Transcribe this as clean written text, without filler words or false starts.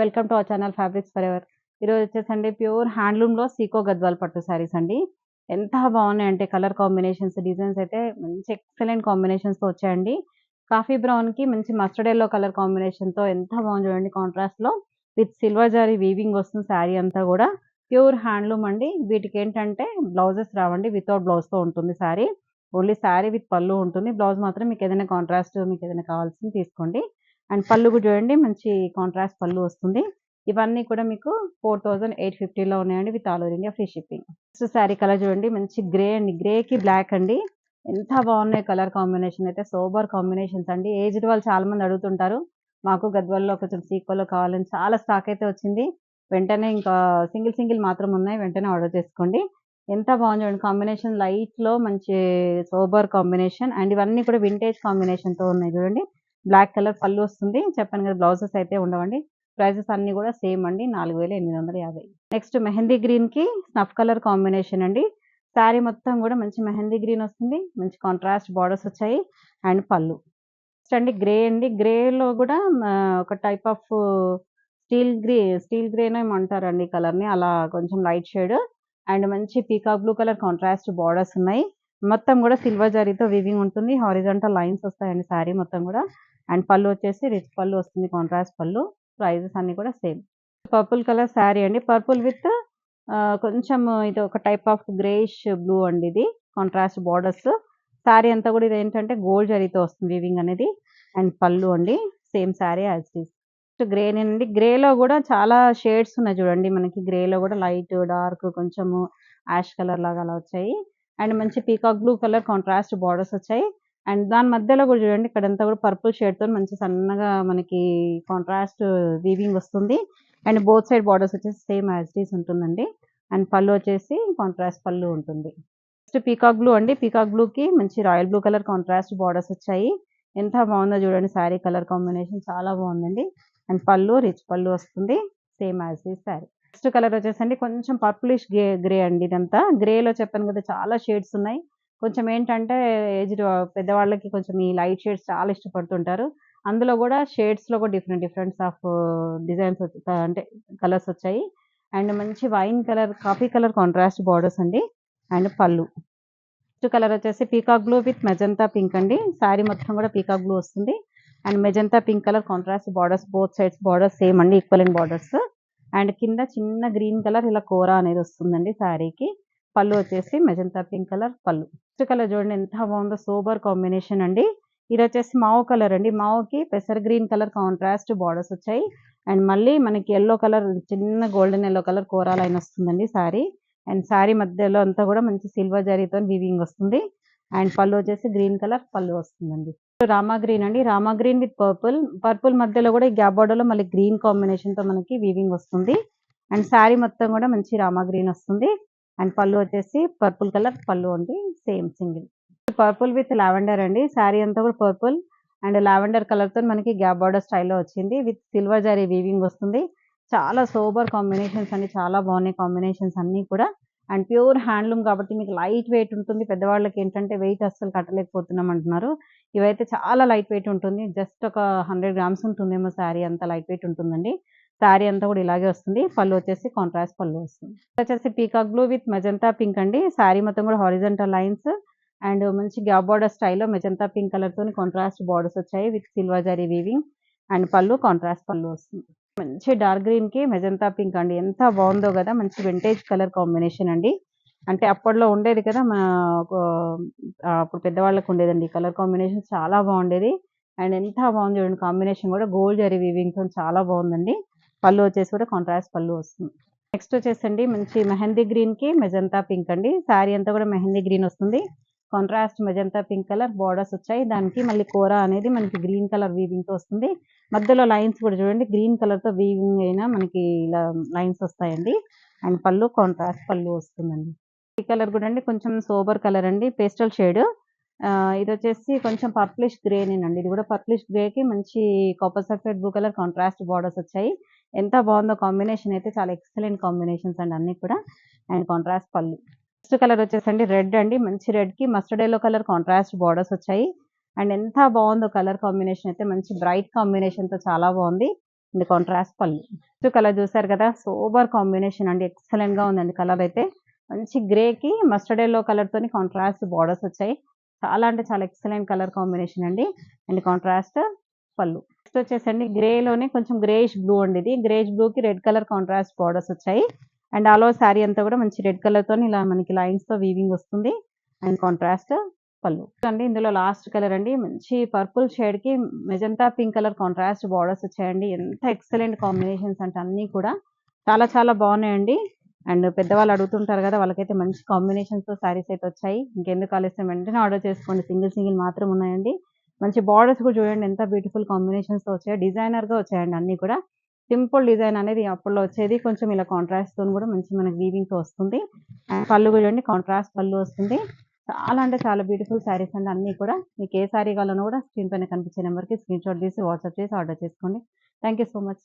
Welcome to our channel fabrics for ever. ఈరోజు వచ్చేసండి pure హ్యాండ్లూమ్‌లో Seeko Gadwal పట్టు శారీస్ అండి. ఎంత బాగున్నాయంటే కలర్ కాంబినేషన్స్, డిజైన్స్ అయితే మంచి ఎక్సలెంట్ కాంబినేషన్స్‌తో వచ్చాయండి. కాఫీ బ్రౌన్‌కి మంచి మస్టర్డ్ యెల్లో కలర్ కాంబినేషన్‌తో ఎంత బాగుంది చూడండి కాంట్రాస్ట్‌లో. విత్ సిల్వర్ జరీ వీవింగ్ వస్తుంది శారీ అంతా కూడా. ప్యూర్ హ్యాండ్లూమ్ అండి. వీటికేంటంటే బ్లౌజెస్ రావండి. వితౌట్ బ్లౌజ్‌తో ఉంటుంది శారీ. ఓన్లీ శారీ విత్ పల్లు ఉంటుంది. బ్లౌజ్ మాత్రం మీకేదైనా కాంట్రాస్ట్ మీకేదైనా కావాల్సింది తీసుకోండి. అండ్ పళ్ళు కూడా చూడండి మంచి కాంట్రాస్ట్ పళ్ళు వస్తుంది. ఇవన్నీ కూడా మీకు 4850లో ఉన్నాయండి with all over India free shipping. Next sari colour చూడండి మంచి గ్రే అండి. గ్రేకి బ్లాక్ అండి. ఎంత బాగున్నాయి కలర్ కాంబినేషన్ అయితే సూపర్ కాంబినేషన్స్ అండి. ఏజ్డ్ వాళ్ళు చాలా మంది అడుగుతుంటారు. మాకు గద్వాల్లో కొంచెం సీకోలో కావాలని చాలా స్టాక్ అయితే వచ్చింది. వెంటనే ఇంకా సింగిల్ మాత్రం ఉన్నాయి. వెంటనే ఆర్డర్ చేసుకోండి. ఎంత బాగుంది చూడండి కాంబినేషన్ లైట్‌లో మంచి సోబర్ కాంబినేషన్ అండ్ ఇవన్నీ కూడా వింటేజ్ కాంబినేషన్‌తో ఉన్నాయి చూడండి. బ్లాక్ కలర్ పళ్ళు వస్తుంది. చెప్పాను కదా బ్లౌజెస్ అయితే ఉండవండి. ప్రైజెస్ అన్నీ కూడా సేమ్ అండి 4850. నెక్స్ట్ మెహందీ గ్రీన్‌కి స్నఫ్ కలర్ కాంబినేషన్ అండి. శారీ మొత్తం కూడా మంచి మెహందీ గ్రీన్ వస్తుంది. మంచి కాంట్రాస్ట్ బార్డర్స్ వచ్చాయి అండ్ పళ్ళు. నెక్స్ట్ అండి గ్రే అండి. గ్రేలో కూడా ఒక టైప్ ఆఫ్ స్టీల్ గ్రేనో ఏమో అంటారండి ఈ కలర్‌ని. అలా కొంచెం లైట్ షేడ్ అండ్ మంచి peacock blue colour contrast borders ఉన్నాయి. మొత్తం కూడా సిల్వర్ జరీతో వీవింగ్ ఉంటుంది. హారిజాంటల్ లైన్స్ వస్తాయండి శారీ మొత్తం కూడా. అండ్ పళ్ళు వచ్చేసి రిచ్ పళ్ళు వస్తుంది కాంట్రాస్ట్ పళ్ళు. ప్రైజెస్ అన్నీ కూడా సేమ్. పర్పుల్ కలర్ శారీ అండి. పర్పుల్ విత్ కొంచెం ఇది ఒక టైప్ ఆఫ్ గ్రేయిష్ బ్లూ అండి ఇది. Contrast borders. శారీ అంతా కూడా ఇదేంటంటే గోల్డ్ జరీతో వస్తుంది వీవింగ్ అనేది. అండ్ పళ్ళు అండి. Same sari as it is. గ్రేనేనండి. గ్రేలో కూడా చాలా షేడ్స్ ఉన్నాయి చూడండి. మనకి గ్రేలో కూడా లైట్, డార్క్ కొంచెము యాష్ కలర్ లాగా అలా వచ్చాయి. అండ్ మంచి peacock blue colour contrast borders వచ్చాయి. అండ్ దాని మధ్యలో కూడా చూడండి ఇక్కడంతా కూడా పర్పుల్ షేడ్‌తో మంచి సన్నగా మనకి కాంట్రాస్ట్ వీవింగ్ వస్తుంది. అండ్ బోత్ సైడ్ బార్డర్స్ వచ్చేసి సేమ్ యాజ్ ఇట్ ఈస్ ఉంటుందండి. అండ్ పళ్ళు వచ్చేసి కాంట్రాస్ట్ పళ్ళు ఉంటుంది. నెక్స్ట్ పీకాక్ బ్లూ అండి. పీకాక్ బ్లూకి మంచి royal blue colour contrast borders వచ్చాయి. ఎంత బాగుందో చూడండి శారీ కలర్ కాంబినేషన్ చాలా బాగుందండి. అండ్ పళ్ళు రిచ్ పళ్ళు వస్తుంది. Same as it is sari. Next colour వచ్చేసండి కొంచెం పర్పులిష్ గ్రే అండి ఇదంతా. గ్రేలో చెప్పాను కదా చాలా షేడ్స్ ఉన్నాయి. కొంచెం ఏంటంటే ఏజ్డ్ పెద్దవాళ్ళకి కొంచెం ఈ లైట్ షేడ్స్ చాలా ఇష్టపడుతుంటారు. అందులో కూడా షేడ్స్‌లో కూడా డిఫరెంట్స్ ఆఫ్ డిజైన్స్ అంటే కలర్స్ వచ్చాయి. అండ్ మంచి wine colour, coffee colour contrast borders అండి. అండ్ పళ్ళు. నెక్స్ట్ కలర్ వచ్చేసి peacock blue with magenta pink అండి. శారీ మొత్తం కూడా పీకాక్ బ్లూ వస్తుంది. And magenta pink colour contrast borders both sides borders same అండి ఈక్వలెంట్ బార్డర్స్. అండ్ కింద చిన్న గ్రీన్ కలర్ ఇలా కోరా అనేది వస్తుందండి శారీకి. పళ్ళు వచ్చేసి మెజంతా పింక్ కలర్ పళ్ళు. నెక్స్ట్ కలర్ చూడండి ఎంత బాగుందో సూపర్ కాంబినేషన్ అండి. ఇది వచ్చేసి మావు కలర్ అండి. మావుకి పెసర్ గ్రీన్ కలర్ కాంట్రాస్ట్ బార్డర్స్ వచ్చాయి. అండ్ మళ్ళీ మనకి యెల్లో కలర్ చిన్న గోల్డెన్ యెల్లో కలర్ కోరా లైన్ వస్తుందండి శారీ. అండ్ శారీ మధ్యలో అంతా కూడా మంచి సిల్వర్ జరీతో వీవింగ్ వస్తుంది. అండ్ పళ్ళు వచ్చేసి గ్రీన్ కలర్ పళ్ళు వస్తుందండి. రామా గ్రీన్ అండి. రామా గ్రీన్ విత్ పర్పుల్ మధ్యలో కూడా ఈ గ్యాప్ బార్డర్‌లో మళ్ళీ గ్రీన్ కాంబినేషన్‌తో మనకి వీవింగ్ వస్తుంది. అండ్ శారీ మొత్తం కూడా మంచి రామా గ్రీన్ వస్తుంది. అండ్ పళ్ళు వచ్చేసి పర్పుల్ కలర్ పళ్ళు అండి. Same single. Purple with lavender అండి. శారీ అంతా కూడా పర్పుల్ అండ్ లావెండర్ కలర్‌తో మనకి గ్యాప్ బార్డర్ స్టైల్‌లో వచ్చింది. విత్ సిల్వర్ జరీ వీవింగ్ వస్తుంది. చాలా సూపర్ కాంబినేషన్స్ అండి. చాలా బాగున్నాయి కాంబినేషన్స్ అన్నీ కూడా. అండ్ ప్యూర్ హ్యాండ్లూమ్ కాబట్టి మీకు లైట్ వెయిట్ ఉంటుంది. పెద్దవాళ్ళకి ఏంటంటే వెయిట్ అస్సలు కట్టలేకపోతున్నాం అంటున్నారు. ఇవైతే చాలా లైట్ వెయిట్ ఉంటుంది. జస్ట్ ఒక 100 గ్రామ్స్ ఉంటుందేమో శారీ అంత లైట్ వెయిట్ ఉంటుందండి. శారీ అంతా కూడా ఇలాగే వస్తుంది. పళ్ళు వచ్చేసి కాంట్రాస్ట్ పళ్ళు వస్తుంది. ఇది వచ్చేసి peacock blue with magenta pink అండి. శారీ మొత్తం కూడా హారిజాంటల్ లైన్స్ అండ్ మంచి గ్యాప్ బార్డర్ స్టైల్‌లో మెజంతా పింక్ కలర్‌తోని కాంట్రాస్ట్ బార్డర్స్ వచ్చాయి with silver zari weaving. And పళ్ళు కాంట్రాస్ట్ పళ్ళు వస్తుంది. మంచి డార్క్ గ్రీన్‌కి మెజంతా పింక్ అండి. ఎంత బాగుందో కదా! మంచి వింటేజ్ కలర్ కాంబినేషన్ అండి. అంటే అప్పట్లో ఉండేది కదా! అప్పుడు పెద్దవాళ్ళకి ఉండేదండి. ఈ కలర్ కాంబినేషన్ చాలా బాగుండేది. అండ్ ఎంత బాగుంది చూడండి కాంబినేషన్ కూడా గోల్డ్ జరీ వీవింగ్‌తోని చాలా బాగుందండి. పళ్ళు వచ్చేసి కూడా కాంట్రాస్ట్ పళ్ళు వస్తుంది. నెక్స్ట్ వచ్చేసండి మంచి మెహందీ గ్రీన్‌కి మెజంతా పింక్ అండి. శారీ అంతా కూడా మెహందీ గ్రీన్ వస్తుంది. Contrast magenta pink colour borders వచ్చాయి. దానికి మళ్ళీ కోరా అనేది మనకి గ్రీన్ కలర్ వీవింగ్‌తో వస్తుంది. మధ్యలో లైన్స్ కూడా చూడండి గ్రీన్ కలర్‌తో వీవింగ్ అయిన మనకి ఇలా లైన్స్ వస్తాయండి. అండ్ పళ్ళు కాంట్రాస్ట్ పళ్ళు వస్తుందండి. ఈ కలర్ కూడా అండి కొంచెం సోబర్ కలర్ అండి. Pastel shade. ఇదొచ్చేసి కొంచెం పర్పులిష్ గ్రేనేనండి. ఇది కూడా పర్పులిష్ గ్రేకి మంచి copper sulphate blue colour contrast borders వచ్చాయి. ఎంత బాగుందో కాంబినేషన్ అయితే చాలా ఎక్సలెంట్ కాంబినేషన్స్ అండి అన్నీ కూడా. And contrast pallu. Next colour వచ్చేసండి రెడ్ అండి. మంచి రెడ్‌కి mustard yellow colour contrast borders వచ్చాయి. అండ్ ఎంత బాగుందో కలర్ కాంబినేషన్ అయితే మంచి బ్రైట్ కాంబినేషన్‌తో చాలా బాగుంది. And contrast pallu. Next colour చూసారు కదా, సూపర్ కాంబినేషన్ అండి. ఎక్సలెంట్‌గా ఉందండి కలర్ అయితే. మంచి గ్రేకి మస్టర్డ్ యెల్లో కలర్‌తోని కాంట్రాస్ట్ బోర్డర్స్ వచ్చాయి. చాలా అంటే చాలా ఎక్సలెంట్ కలర్ కాంబినేషన్ అండి. And contrast pallu. నెక్స్ట్ వచ్చేసండి గ్రేలోనే కొంచెం గ్రేయిష్ బ్లూ అండి ఇది. గ్రేయిష్ బ్లూకి రెడ్ కలర్ కాంట్రాస్ట్ బోర్డర్స్ వచ్చాయి. అండ్ ఆల్ ఓవర్ శారీ అంతా కూడా మంచి రెడ్ కలర్‌తోని ఇలా మనకి లైన్స్‌తో వీవింగ్ వస్తుంది. And contrast pallu. అండి ఇందులో లాస్ట్ కలర్ అండి. మంచి పర్పుల్ షేడ్‌కి magenta pink colour contrast borders వచ్చాయండి. ఎంత ఎక్సలెంట్ కాంబినేషన్స్ అంటే అన్నీ కూడా చాలా చాలా బాగున్నాయండి. అండ్ పెద్దవాళ్ళు అడుగుతుంటారు కదా! వాళ్ళకైతే మంచి కాంబినేషన్స్‌తో శారీస్ అయితే వచ్చాయి. ఇంకెందుకు ఆలస్యం వెంటనే ఆర్డర్ చేసుకోండి. సింగిల్ సింగిల్ మాత్రం ఉన్నాయండి. మంచి బోర్డర్స్ కూడా చూడండి ఎంత బ్యూటిఫుల్ కాంబినేషన్స్‌తో వచ్చాయో. డిజైనర్‌గా వచ్చాయండి అన్నీ కూడా. సింపుల్ డిజైన్ అనేది అప్పట్లో వచ్చేది. కొంచెం ఇలా కాంట్రాస్ట్‌తోని కూడా మంచి మనకి వీవింగ్‌తో వస్తుంది. అండ్ పళ్ళు కూడా చూడండి కాంట్రాస్ట్ పళ్ళు వస్తుంది. చాలా అంటే చాలా బ్యూటిఫుల్ శారీస్ అండి అన్నీ కూడా. మీకు ఏ శారీ కావాలన్నా కూడా స్క్రీన్ పైన కనిపించే నెంబర్‌కి స్క్రీన్‌షాట్ తీసి వాట్సాప్ చేసి ఆర్డర్ చేసుకోండి. Thank you so much.